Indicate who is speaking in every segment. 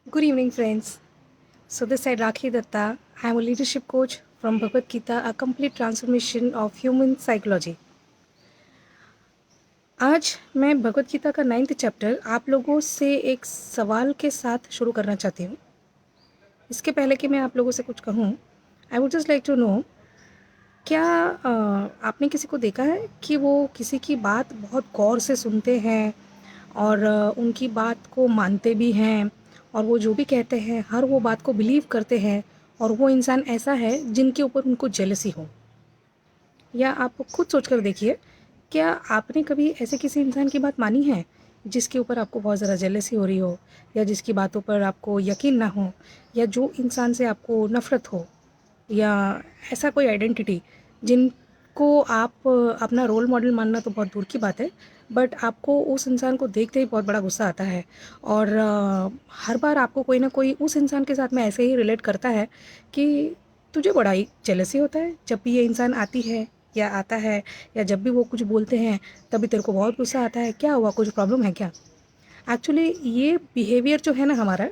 Speaker 1: Good evening, friends. So, this side Rakhi Datta. I am a leadership coach from Bhagavad Gita, a complete transformation of human psychology. आज मैं भगवत गीता का 9th chapter आप लोगों से एक सवाल के साथ शुरू करना चाहती हूँ। इसके पहले कि मैं आप लोगों से कुछ कहूँ, I would just like to know, क्या आपने किसी को देखा है कि वो किसी की बात बहुत गौर से सुनते हैं और उनकी बात को मानते भी हैं और वो जो भी कहते हैं हर वो बात को बिलीव करते हैं और वो इंसान ऐसा है जिनके ऊपर उनको जेलसी हो? या आप खुद सोच कर देखिए, क्या आपने कभी ऐसे किसी इंसान की बात मानी है जिसके ऊपर आपको बहुत ज़्यादा जेलसी हो रही हो, या जिसकी बातों पर आपको यकीन ना हो, या जो इंसान से आपको नफ़रत हो, या ऐसा कोई आइडेंटिटी जिनको आप अपना रोल मॉडल मानना तो बहुत दूर की बात है, बट आपको उस इंसान को देखते ही बहुत बड़ा गुस्सा आता है और हर बार आपको कोई ना कोई उस इंसान के साथ में ऐसे ही रिलेट करता है कि तुझे बड़ा ही जेलसी होता है जब भी ये इंसान आती है या आता है, या जब भी वो कुछ बोलते हैं तभी तेरे को बहुत गुस्सा आता है, क्या हुआ, कुछ प्रॉब्लम है क्या? एक्चुअली ये बिहेवियर जो है ना हमारा,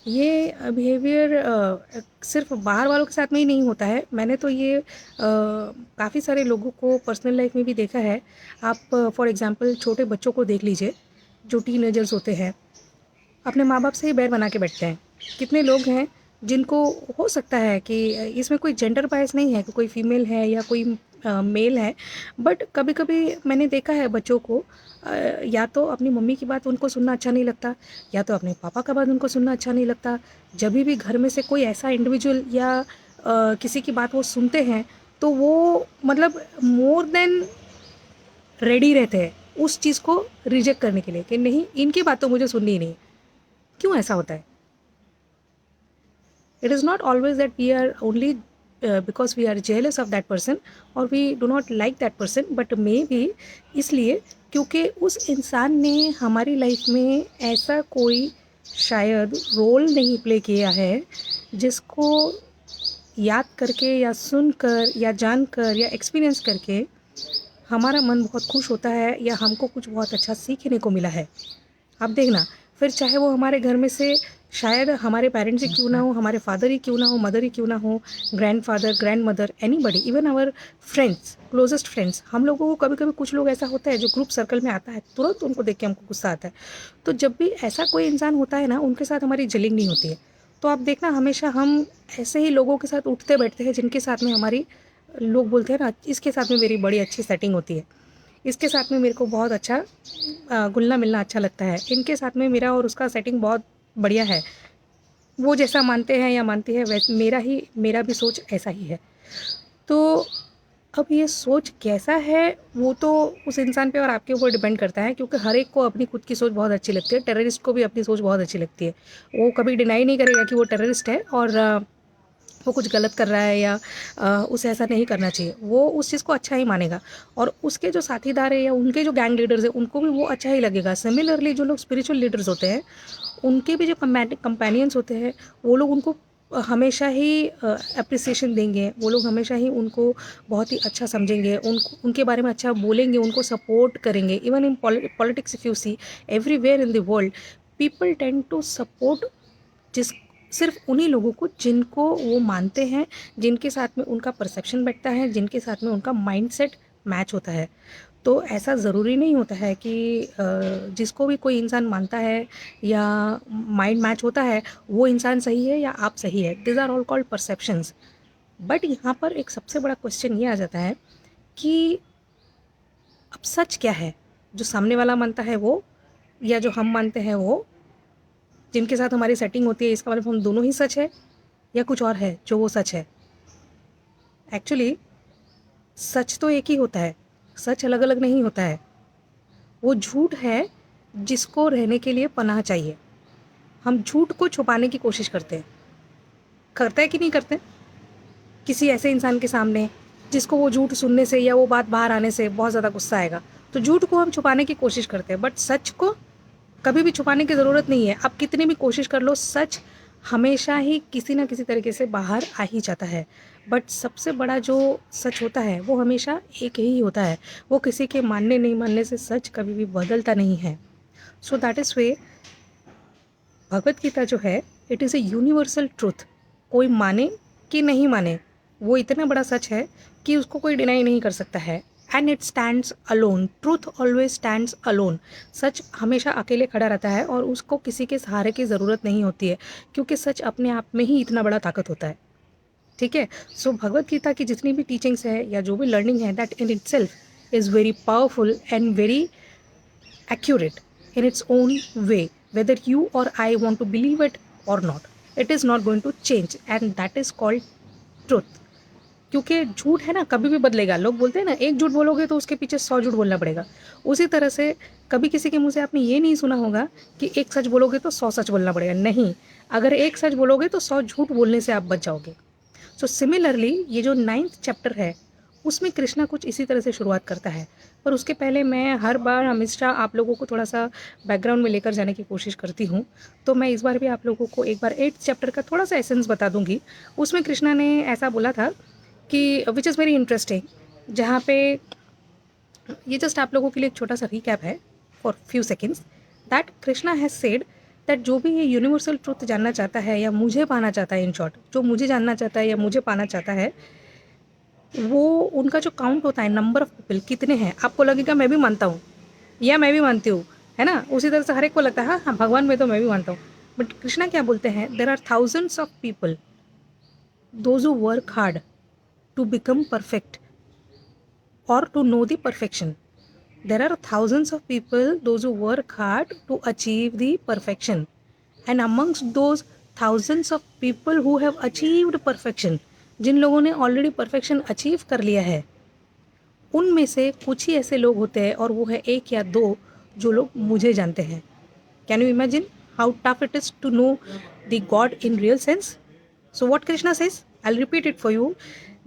Speaker 1: ये बिहेवियर सिर्फ बाहर वालों के साथ में ही नहीं होता है। मैंने तो ये काफ़ी सारे लोगों को पर्सनल लाइफ में भी देखा है। आप फॉर एग्जांपल छोटे बच्चों को देख लीजिए, जो टीनेजर्स होते हैं, अपने माँ बाप से ही बैर बना के बैठते हैं। कितने लोग हैं जिनको हो सकता है कि इसमें कोई जेंडर बायस नहीं है कि कोई फीमेल है या कोई मेल है, बट कभी कभी मैंने देखा है बच्चों को या तो अपनी मम्मी की बात उनको सुनना अच्छा नहीं लगता, या तो अपने पापा का बात उनको सुनना अच्छा नहीं लगता। जब भी घर में से कोई ऐसा इंडिविजुअल या किसी की बात वो सुनते हैं, तो वो मतलब मोर देन रेडी रहते हैं उस चीज़ को रिजेक्ट करने के लिए कि नहीं, इनकी बात तो मुझे सुननी ही नहीं। क्यों ऐसा होता है? It is not always that we are only because we are jealous of that person or we do not like that person, but maybe इसलिए क्योंकि उस इंसान ने हमारी लाइफ में ऐसा कोई शायद रोल नहीं प्ले किया है जिसको याद करके या सुनकर या जानकर या एक्सपीरियंस करके हमारा मन बहुत खुश होता है या हमको कुछ बहुत अच्छा सीखने को मिला है। आप देखना, फिर चाहे वो हमारे घर में से शायद हमारे पेरेंट्स ही क्यों ना हो, हमारे फादर ही क्यों ना हो, मदर ही क्यों ना हो, grandfather, grandmother, anybody, even our friends, closest friends, हम लोगों को कभी कभी कुछ लोग ऐसा होता है जो ग्रुप सर्कल में आता है, तुरंत उनको देख के हमको गुस्सा आता है। तो जब भी ऐसा कोई इंसान होता है ना, उनके साथ हमारी जलिंग नहीं होती है। तो आप देखना, हमेशा हम ऐसे ही लोगों के साथ उठते बैठते हैं जिनके साथ में हमारी, लोग बोलते हैं ना, इसके साथ में मेरी बड़ी अच्छी सेटिंग होती है, इसके साथ में मेरे को बहुत अच्छा घुलना मिलना अच्छा लगता है, इनके साथ में मेरा और उसका सेटिंग बहुत बढ़िया है। वो जैसा मानते हैं या मानती है वैसे मेरा भी सोच ऐसा ही है। तो अब ये सोच कैसा है वो तो उस इंसान पे और आपके ऊपर डिपेंड करता है, क्योंकि हर एक को अपनी खुद की सोच बहुत अच्छी लगती है। टेररिस्ट को भी अपनी सोच बहुत अच्छी लगती है। वो कभी डिनाई नहीं करेगा कि वो टेररिस्ट है और वो कुछ गलत कर रहा है या उसे ऐसा नहीं करना चाहिए। वो उस चीज़ को अच्छा ही मानेगा और उसके जो साथीदार है या उनके जो गैंग लीडर्स हैं उनको भी वो अच्छा ही लगेगा। सिमिलरली जो लोग स्पिरिचुअल लीडर्स होते हैं, उनके भी जो कंपेनियंस होते हैं, वो लोग उनको हमेशा ही अप्रिसिएशन देंगे। वो लोग हमेशा ही उनको बहुत ही अच्छा समझेंगे, उनके बारे में अच्छा बोलेंगे, उनको सपोर्ट करेंगे। Even in politics, if you see, everywhere in the world, people tend to support जिस सिर्फ उन्हीं लोगों को जिनको वो मानते हैं, जिनके साथ में उनका परसेप्शन बैठता है, जिनके साथ में उनका माइंडसेट मैच होता है। तो ऐसा ज़रूरी नहीं होता है कि जिसको भी कोई इंसान मानता है या माइंड मैच होता है वो इंसान सही है या आप सही है। This are all called perceptions. But यहाँ पर एक सबसे बड़ा क्वेश्चन ये आ जाता है कि अब सच क्या है? जो सामने वाला मानता है वो, या जो हम मानते हैं वो, जिनके साथ हमारी सेटिंग होती है, इसका मतलब हम दोनों ही सच है या कुछ और है जो वो सच है? एक्चुअली सच तो एक ही होता है, सच अलग अलग नहीं होता है। वो झूठ है जिसको रहने के लिए पनाह चाहिए। हम झूठ को छुपाने की कोशिश करते हैं, करते हैं कि नहीं करते? किसी ऐसे इंसान के सामने जिसको वो झूठ सुनने से या वो बात बाहर आने से बहुत ज़्यादा गुस्सा आएगा, तो झूठ को हम छुपाने की कोशिश करते हैं, बट सच को कभी भी छुपाने की ज़रूरत नहीं है। आप कितनी भी कोशिश कर लो, सच हमेशा ही किसी ना किसी तरीके से बाहर आ ही जाता है। बट सबसे बड़ा जो सच होता है वो हमेशा एक ही होता है। वो किसी के मानने नहीं मानने से सच कभी भी बदलता नहीं है। सो दैट इज़ वे भगवत गीता जो है it is a universal truth. कोई माने कि नहीं माने, वो इतना बड़ा सच है कि उसको कोई डिनाई नहीं कर सकता है। And it stands alone, truth always stands alone. सच हमेशा अकेले खड़ा रहता है और उसको किसी के सहारे की ज़रूरत नहीं होती है, क्योंकि सच अपने आप में ही इतना बड़ा ताकत होता है। ठीक है। सो भगवत गीता की जितनी भी टीचिंग्स है या जो भी लर्निंग है, that in itself is very powerful and very accurate in its own way. Whether you or I want to believe it or not, it is not going to change, and that is called truth. क्योंकि झूठ है ना, कभी भी बदलेगा। लोग बोलते हैं ना, एक झूठ बोलोगे तो उसके पीछे 100 झूठ बोलना पड़ेगा। उसी तरह से कभी किसी के मुंह से आपने ये नहीं सुना होगा कि एक सच बोलोगे तो 100 सच बोलना पड़ेगा। नहीं, अगर एक सच बोलोगे तो 100 झूठ बोलने से आप बच जाओगे। सो सिमिलरली ये जो 9th चैप्टर है, उसमें कृष्णा कुछ इसी तरह से शुरुआत करता है। पर उसके पहले मैं हर बार हमेशा आप लोगों को थोड़ा सा बैकग्राउंड में लेकर जाने की कोशिश करती हूँ। तो मैं इस बार भी आप लोगों को एक बार 8th चैप्टर का थोड़ा सा एसेंस बता दूंगी। उसमें कृष्णा ने ऐसा बोला था कि विच इज़ वेरी इंटरेस्टिंग, जहाँ पे ये जस्ट आप लोगों के लिए एक छोटा सा रिकैप है for few seconds. That Krishna has said that जो भी ये यूनिवर्सल ट्रुथ जानना चाहता है या मुझे पाना चाहता है, इन शॉर्ट जो मुझे जानना चाहता है या मुझे पाना चाहता है, वो उनका जो काउंट होता है, नंबर ऑफ पीपल कितने हैं। आपको लगेगा मैं भी मानता हूँ या मैं भी मानती हूँ, है ना। उसी तरह से हर एक को लगता है हाँ हाँ भगवान में तो मैं भी मानता हूँ। बट कृष्णा क्या बोलते हैं, there are thousands of people those who work hard to become perfect or to know the perfection. There are thousands of people, those who work hard to achieve the perfection. And amongst those thousands of people who have achieved perfection, जिन लोगों ने already perfection achieve कर लिया है, उनमें से कुछ ही ऐसे लोग होते हैं, और वो है एक या दो जो लोग मुझे जानते हैं। Can you imagine how tough it is to know the god in real sense? So what Krishna says, I'll repeat it for you.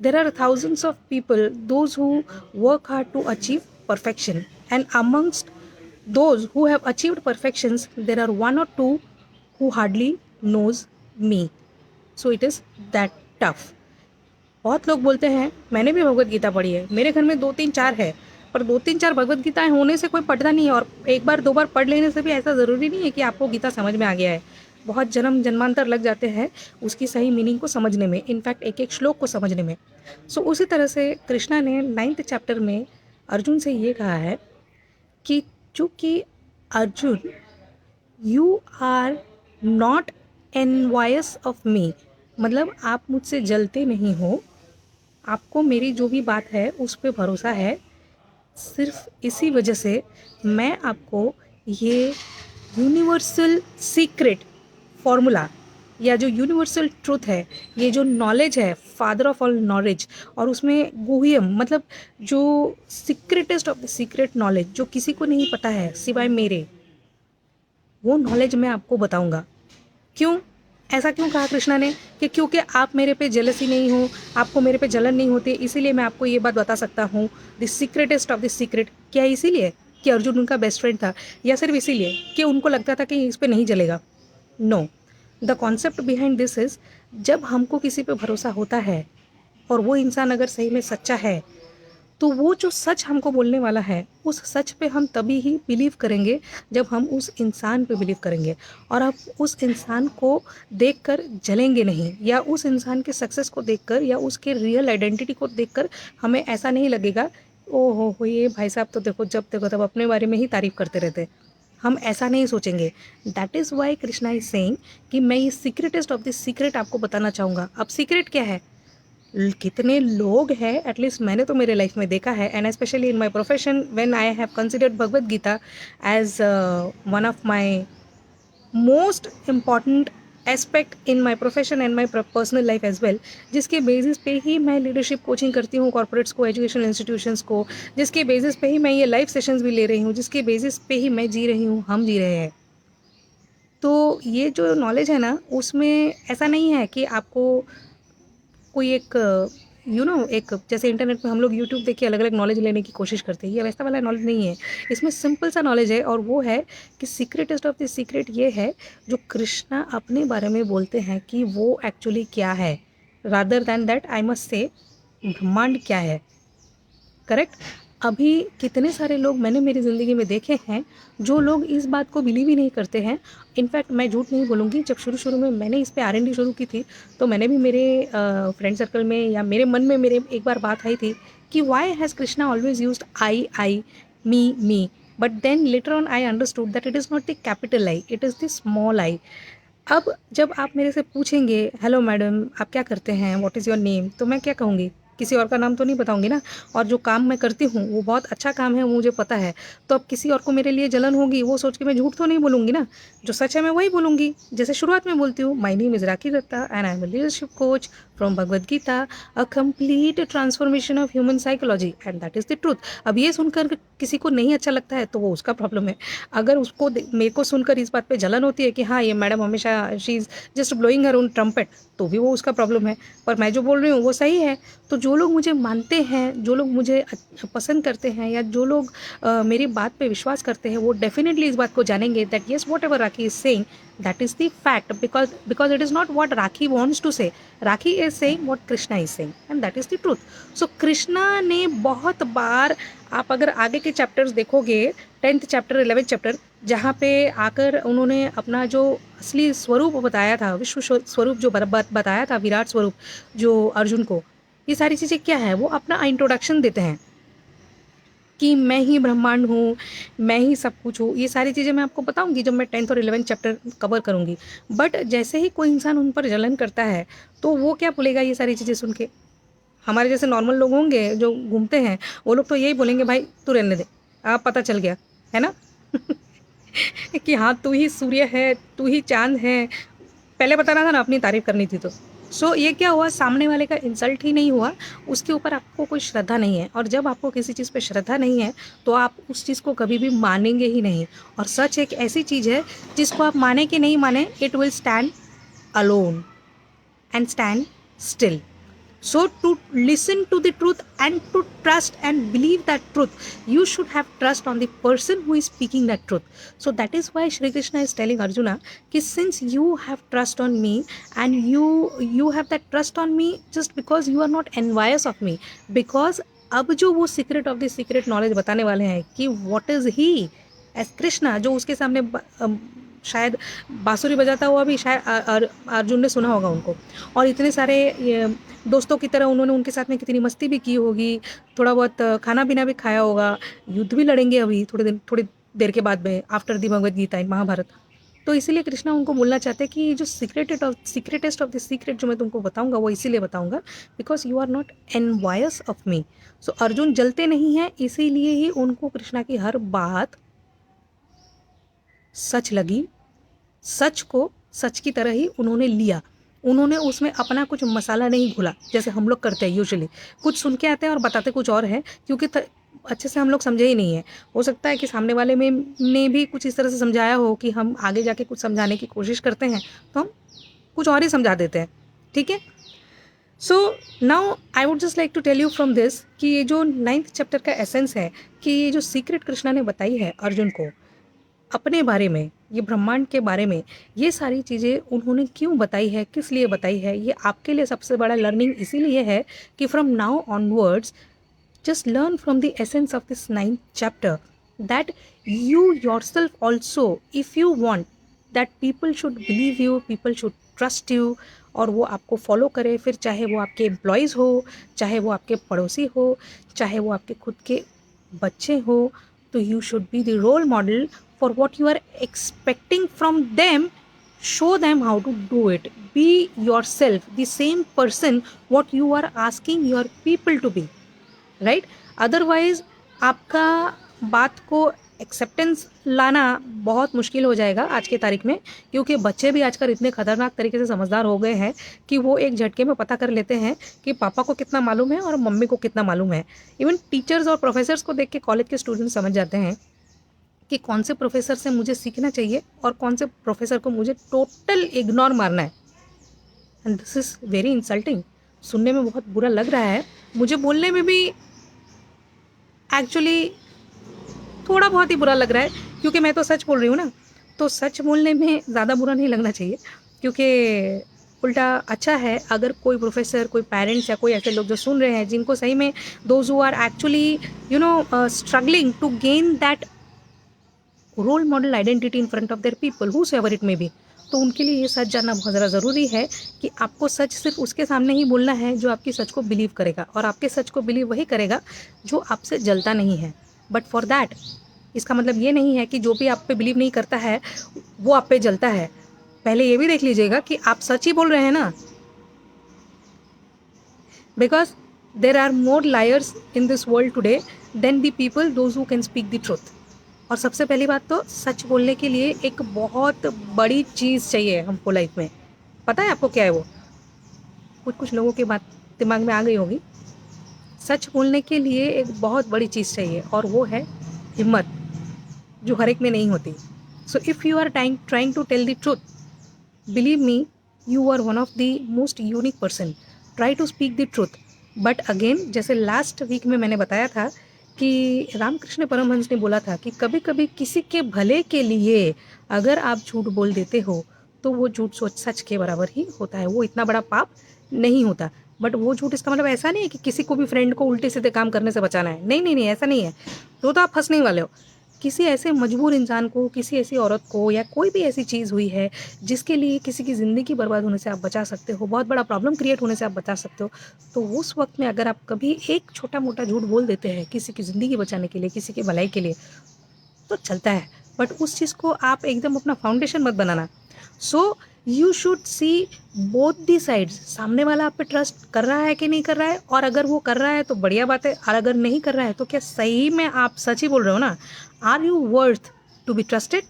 Speaker 1: There are thousands of people, those who work hard to achieve perfection. And amongst those who have achieved perfections, there are one or two who hardly knows me. So it is that tough. बहुत लोग बोलते हैं मैंने भी भगवत गीता पढ़ी है, मेरे घर में 2 3 4 है, पर 2 3 4 भगवत गीताएं होने से कोई पढ़ता नहीं है। और एक बार दो बार पढ़ लेने से भी ऐसा ज़रूरी नहीं है कि आपको गीता समझ में आ गया है। बहुत जन्म जन्मांतर लग जाते हैं उसकी सही मीनिंग को समझने में, इनफैक्ट एक एक श्लोक को समझने में। सो उसी तरह से कृष्णा ने 9th चैप्टर में अर्जुन से ये कहा है कि चूँकि Arjun, you are not envious of me, मतलब आप मुझसे जलते नहीं हो, आपको मेरी जो भी बात है उस पर भरोसा है। सिर्फ इसी वजह से मैं आपको ये यूनिवर्सल सीक्रेट फॉर्मूला या जो यूनिवर्सल ट्रूथ है, ये जो नॉलेज है, फादर ऑफ ऑल नॉलेज, और उसमें गुह्यम मतलब जो सीक्रेटेस्ट ऑफ द सीक्रेट नॉलेज, जो किसी को नहीं पता है सिवाय मेरे, वो नॉलेज मैं आपको बताऊंगा। क्यों? ऐसा क्यों कहा कृष्णा ने कि क्योंकि आप मेरे पे जेलसी नहीं हो, आपको मेरे पे जलन नहीं होती, इसीलिए मैं आपको ये बात बता सकता हूँ, द सीक्रेटेस्ट ऑफ द सीक्रेट। क्या इसीलिए कि अर्जुन उनका बेस्ट फ्रेंड था, या सिर्फ इसीलिए कि उनको लगता था कि इस पे नहीं जलेगा? No, the concept behind this is, जब हमको किसी पे भरोसा होता है और वो इंसान अगर सही में सच्चा है, तो वो जो सच हमको बोलने वाला है, उस सच पे हम तभी ही बिलीव करेंगे जब हम उस इंसान पे बिलीव करेंगे। और आप उस इंसान को देखकर जलेंगे नहीं, या उस इंसान के सक्सेस को देखकर या उसके रियल आइडेंटिटी को देखकर हमें ऐसा नहीं लगेगा ओ हो ये भाई साहब तो देखो जब देखो तब अपने बारे में ही तारीफ करते रहते। हम ऐसा नहीं सोचेंगे। That is why Krishna is saying कि मैं ये सीक्रेटेस्ट ऑफ द सीक्रेट आपको बताना चाहूँगा। अब सीक्रेट क्या है? कितने लोग हैं, एटलीस्ट मैंने तो मेरे लाइफ में देखा है, and specially in my profession when I have considered Bhagavad Gita as one of my most important aspect in my profession and my personal life as well, जिसके बेसिस पे ही मैं लीडरशिप कोचिंग करती हूँ कॉर्पोरेट्स को, एजुकेशन इंस्टीट्यूशंस को, जिसके basis पे ही मैं ये लाइव सेशंस भी ले रही हूँ, जिसके बेसिस पे ही मैं जी रही हूँ, हम जी रहे हैं। तो ये जो नॉलेज है ना, उसमें ऐसा नहीं है कि आपको कोई एक एक जैसे इंटरनेट पे हम लोग यूट्यूब देख के अलग अलग नॉलेज लेने की कोशिश करते हैं, ये वैसा वाला नॉलेज नहीं है। इसमें सिंपल सा नॉलेज है, और वो है कि सीक्रेटेस्ट ऑफ द सीक्रेट ये है जो कृष्णा अपने बारे में बोलते हैं कि वो एक्चुअली क्या है, rather than that I must say ब्रह्मांड क्या है। करेक्ट? अभी कितने सारे लोग मैंने मेरी ज़िंदगी में देखे हैं जो लोग इस बात को बिलीव ही नहीं करते हैं। इनफैक्ट मैं झूठ नहीं बोलूँगी, जब शुरू-शुरू में मैंने इस पे आर-एन-डी शुरू की थी, तो मैंने भी मेरे फ्रेंड सर्कल में या मेरे मन में मेरे एक बार बात आई थी कि why has Krishna always used I, me. But then later on I understood that it is not the capital I, it is the small I. अब जब आप मेरे से पूछेंगे, हेलो मैडम आप क्या करते हैं, व्हाट इज़ योर नेम, तो मैं क्या कहूँगी, किसी और का नाम तो नहीं बताऊँगी ना। और जो काम मैं करती हूँ वो बहुत अच्छा काम है, वो मुझे पता है। तो अब किसी और को मेरे लिए जलन होगी वो सोच के मैं झूठ तो नहीं बोलूँगी ना। जो सच है मैं वही बोलूँगी, जैसे शुरुआत में बोलती हूँ, my name is Rakhi Datta and I am a leadership coach from Bhagavad Gita, a complete transformation of human psychology and that is the truth. अब ये सुनकर किसी को नहीं अच्छा लगता है तो वो उसका प्रॉब्लम है। अगर उसको मेरे को सुनकर इस बात पे जलन होती है कि हाँ ये मैडम हमेशा she is just blowing her own trumpet, तो भी वो उसका प्रॉब्लम है। पर मैं जो बोल रही हूँ वो सही है। तो जो लोग मुझे मानते हैं, जो लोग मुझे पसंद करते हैं, या जो लोग मेरी बात पे विश्वास करते हैं, वो डेफिनेटली इस बात को जानेंगे that yes whatever Rakhi is saying that is the fact, because it is not what Rakhi wants to say, Rakhi is saying what Krishna is saying and that is the truth. So Krishna ने बहुत बार, आप अगर आगे के चैप्टर्स देखोगे, 10th चैप्टर 11th चैप्टर, जहाँ पे आकर उन्होंने अपना जो असली स्वरूप बताया था, विश्व स्वरूप जो बताया था, विराट स्वरूप जो अर्जुन को, ये सारी चीज़ें क्या है, वो अपना इंट्रोडक्शन देते हैं कि मैं ही ब्रह्मांड हूँ, मैं ही सब कुछ हूँ। ये सारी चीज़ें मैं आपको बताऊंगी जब मैं 10th और 11th चैप्टर कवर करूंगी। बट जैसे ही कोई इंसान उन पर जलन करता है तो वो क्या बोलेगा ये सारी चीज़ें सुन के। हमारे जैसे नॉर्मल लोग होंगे जो घूमते हैं, वो लोग तो यही बोलेंगे, भाई तू रहने दे, आप पता चल गया है ना। कि हाँ तू ही सूर्य है, तू ही चांद है, पहले बताना था ना, अपनी तारीफ करनी थी तो। सो ये क्या हुआ, सामने वाले का इंसल्ट ही नहीं हुआ, उसके ऊपर आपको कोई श्रद्धा नहीं है। और जब आपको किसी चीज़ पे श्रद्धा नहीं है तो आप उस चीज़ को कभी भी मानेंगे ही नहीं। और सच एक ऐसी चीज़ है जिसको आप माने कि नहीं माने, it will stand alone and stand still. So to listen to the truth and to trust and believe that truth, you should have trust on the person who is speaking that truth. So that is why Shri Krishna is telling Arjuna कि since you have trust on me and you have that trust on me just because you are not envious of me, because अब जो वो secret of the secret knowledge बताने वाले हैं कि what is he as Krishna, जो उसके सामने शायद बांसुरी बजाता हुआ भी शायद अर्जुन ने सुना होगा उनको। और इतने सारे दोस्तों की तरह उन्होंने उनके साथ में कितनी मस्ती भी की होगी, थोड़ा बहुत खाना पीना भी खाया होगा, युद्ध भी लड़ेंगे अभी थोड़ी देर के बाद में, आफ्टर दी भगवद गीता इन महाभारत। तो इसीलिए कृष्णा उनको बोलना चाहते हैं कि जो सीक्रेटेस्ट ऑफ द सीक्रेट जो मैं तुमको बताऊंगा वो इसीलिए बताऊंगा because you are not envious of me. So Arjun जलते नहीं हैं, इसीलिए ही उनको कृष्णा की हर बात सच लगी, सच को सच की तरह ही उन्होंने लिया। उन्होंने उसमें अपना कुछ मसाला नहीं घुला जैसे हम लोग करते हैं यूजुअली, कुछ सुन के आते हैं और बताते कुछ और है, क्योंकि अच्छे से हम लोग समझे ही नहीं है। हो सकता है कि सामने वाले में ने भी कुछ इस तरह से समझाया हो कि हम आगे जाके कुछ समझाने की कोशिश करते हैं तो हम कुछ और ही समझा देते हैं। ठीक है। So now I would just like to tell you from this कि ये जो 9th चैप्टर का एसेंस है, कि ये जो सीक्रेट कृष्णा ने बताई है अर्जुन को अपने बारे में, ये ब्रह्मांड के बारे में, ये सारी चीज़ें उन्होंने क्यों बताई है, किस लिए बताई है, ये आपके लिए सबसे बड़ा लर्निंग इसीलिए है कि from now onwards just learn from the essence of this 9th chapter that you yourself also, if you want that people should believe you, people should trust you, और वो आपको फॉलो करे, फिर चाहे वो आपके एम्प्लॉयज़ हो, चाहे वो आपके पड़ोसी हो, चाहे वो आपके खुद के बच्चे हो, तो you should be the role model for what you are expecting from them. Show them how to do it. Be yourself the same person what you are asking your people to be. Right otherwise आपका बात को acceptance लाना बहुत मुश्किल हो जाएगा आज के तारीख में, क्योंकि बच्चे भी आजकल इतने खतरनाक तरीके से समझदार हो गए हैं कि वो एक झटके में पता कर लेते हैं कि पापा को कितना मालूम है और मम्मी को कितना मालूम है। इवन टीचर्स और प्रोफेसर्स को देख के कॉलेज के स्टूडेंट्स समझ जाते हैं कि कौन से प्रोफेसर से मुझे सीखना चाहिए और कौन से प्रोफेसर को मुझे टोटल इग्नोर मारना है। And this is very insulting. सुनने में बहुत बुरा लग रहा है, मुझे बोलने में भी एक्चुअली थोड़ा बहुत ही बुरा लग रहा है, क्योंकि मैं तो सच बोल रही हूँ ना, तो सच बोलने में ज़्यादा बुरा नहीं लगना चाहिए, क्योंकि उल्टा अच्छा है अगर कोई प्रोफेसर, कोई पेरेंट्स या कोई ऐसे लोग जो सुन रहे हैं जिनको सही में those who are actually struggling to gain that role model identity in front of their people whoever it may be, तो उनके लिए ये सच जानना बहुत ज़्यादा ज़रूरी है कि आपको सच सिर्फ उसके सामने ही बोलना है जो आपकी सच को बिलीव करेगा, और आपके सच को बिलीव वही करेगा जो आपसे जलता नहीं है। बट फॉर दैट, इसका मतलब ये नहीं है कि जो भी आप पे बिलीव नहीं करता है वो आप पे जलता है। पहले ये भी देख लीजिएगा कि आप सच ही बोल रहे हैं ना, because there are more liars in this world today than the people those who can speak the truth. और सबसे पहली बात तो सच बोलने के लिए एक बहुत बड़ी चीज़ चाहिए हमको लाइफ में। पता है आपको क्या है वो? कुछ कुछ लोगों की बात दिमाग में आ गई होगी। सच बोलने के लिए एक बहुत बड़ी चीज़ चाहिए और वो है हिम्मत, जो हर एक में नहीं होती। So if you are trying to tell the truth, believe me, you are one of the most unique person. Try to speak the truth. But again, जैसे लास्ट वीक में मैंने बताया था कि रामकृष्ण परमहंस ने बोला था कि कभी कभी किसी के भले के लिए अगर आप झूठ बोल देते हो तो वो झूठ सोच सच के बराबर ही होता है, वो इतना बड़ा पाप नहीं होता। बट वो झूठ इसका मतलब ऐसा नहीं है कि किसी को भी फ्रेंड को उल्टे सीधे काम करने से बचाना है। नहीं नहीं नहीं, ऐसा नहीं है। तो आप फंसने वाले हो। किसी ऐसे मजबूर इंसान को, किसी ऐसी औरत को, या कोई भी ऐसी चीज़ हुई है जिसके लिए किसी की ज़िंदगी बर्बाद होने से आप बचा सकते हो, बहुत बड़ा प्रॉब्लम क्रिएट होने से आप बचा सकते हो, तो उस वक्त में अगर आप कभी एक छोटा मोटा झूठ बोल देते हैं किसी की ज़िंदगी बचाने के लिए, किसी की भलाई के लिए, तो चलता है। बट उस चीज़ को आप एकदम अपना फाउंडेशन मत बनाना। So you should see both the sides. सामने वाला आप पे ट्रस्ट कर रहा है कि नहीं कर रहा है, और अगर वो कर रहा है तो बढ़िया बात है, और अगर नहीं कर रहा है तो क्या सही में आप सच ही बोल रहे हो ना? Are you worth to be trusted?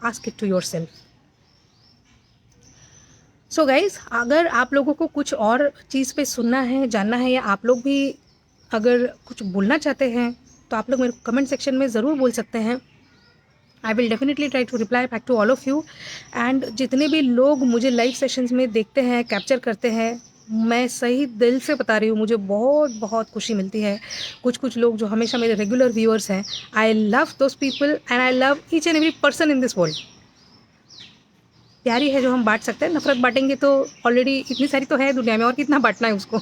Speaker 1: Ask it to yourself. So guys, अगर आप लोगों को कुछ और चीज़ पे सुनना है, जानना है, या आप लोग भी अगर कुछ बोलना चाहते हैं तो आप लोग मेरे कमेंट सेक्शन में ज़रूर बोल सकते हैं। I will definitely try to reply back to all of you. And जितने भी लोग मुझे लाइव सेशंस में देखते हैं, कैप्चर करते हैं, मैं सही दिल से बता रही हूँ, मुझे बहुत बहुत खुशी मिलती है। कुछ कुछ लोग जो हमेशा मेरे रेगुलर व्यूअर्स हैं, I love those people and I love each and every person in this world. प्यारी है जो हम बांट सकते हैं, नफरत बांटेंगे तो ऑलरेडी इतनी सारी तो है दुनिया में, और कितना बांटना है उसको।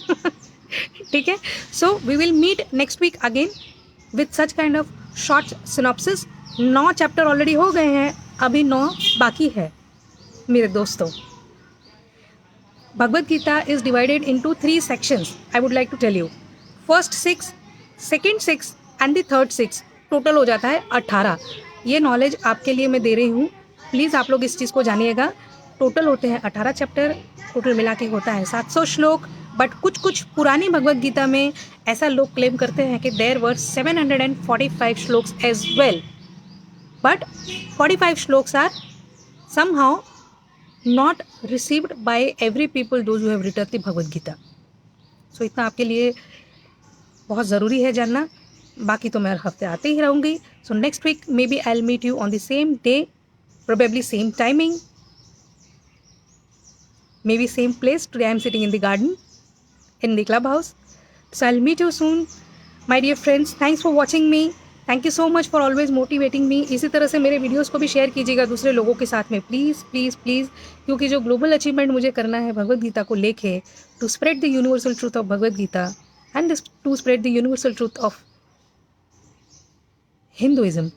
Speaker 1: ठीक है, so we will meet next week again with such kind of short synopsis. 9 chapter already हो गए हैं, अभी 9 बाकी है मेरे दोस्तों। Bhagavad Gita is divided into 3 sections, I would like to tell you. First 6, second 6 and the third 6, total हो जाता है 18। ये नॉलेज आपके लिए मैं दे रही हूँ, प्लीज़ आप लोग इस चीज़ को जानिएगा। टोटल होते हैं 18 चैप्टर, टोटल मिला के होता है 700 श्लोक। बट कुछ कुछ पुरानी भगवद गीता में ऐसा लोग क्लेम करते हैं कि there were 745 shlokas as well, but 45 shlokas are somehow not received by every people those who have written the Bhagavad Gita. So इतना आपके लिए बहुत ज़रूरी है जानना। बाकी तो मैं हर हफ्ते आते ही रहूँगी। So next week maybe I will meet you on the same day, probably same timing, maybe same place. Today I am sitting in the garden in the clubhouse. So I'll meet you soon, my dear friends. Thanks for watching me. Thank you so much for always motivating me. इसी तरह से मेरे videos को भी share कीजिएगा दूसरे लोगों के साथ में, प्लीज़ प्लीज़ प्लीज़, क्योंकि जो ग्लोबल अचीवमेंट मुझे करना है भगवद गीता को लेके, to spread the universal truth of Bhagavad Gita and to spread the universal truth of Hinduism.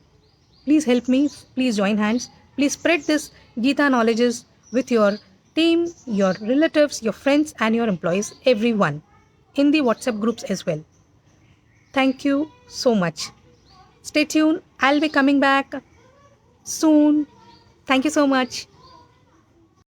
Speaker 1: Please help me, please join hands, please spread this Gita knowledges with your team, your relatives, your friends and your employees, everyone, in the WhatsApp groups as well. Thank you so much. Stay tuned, I'll be coming back soon. Thank you so much.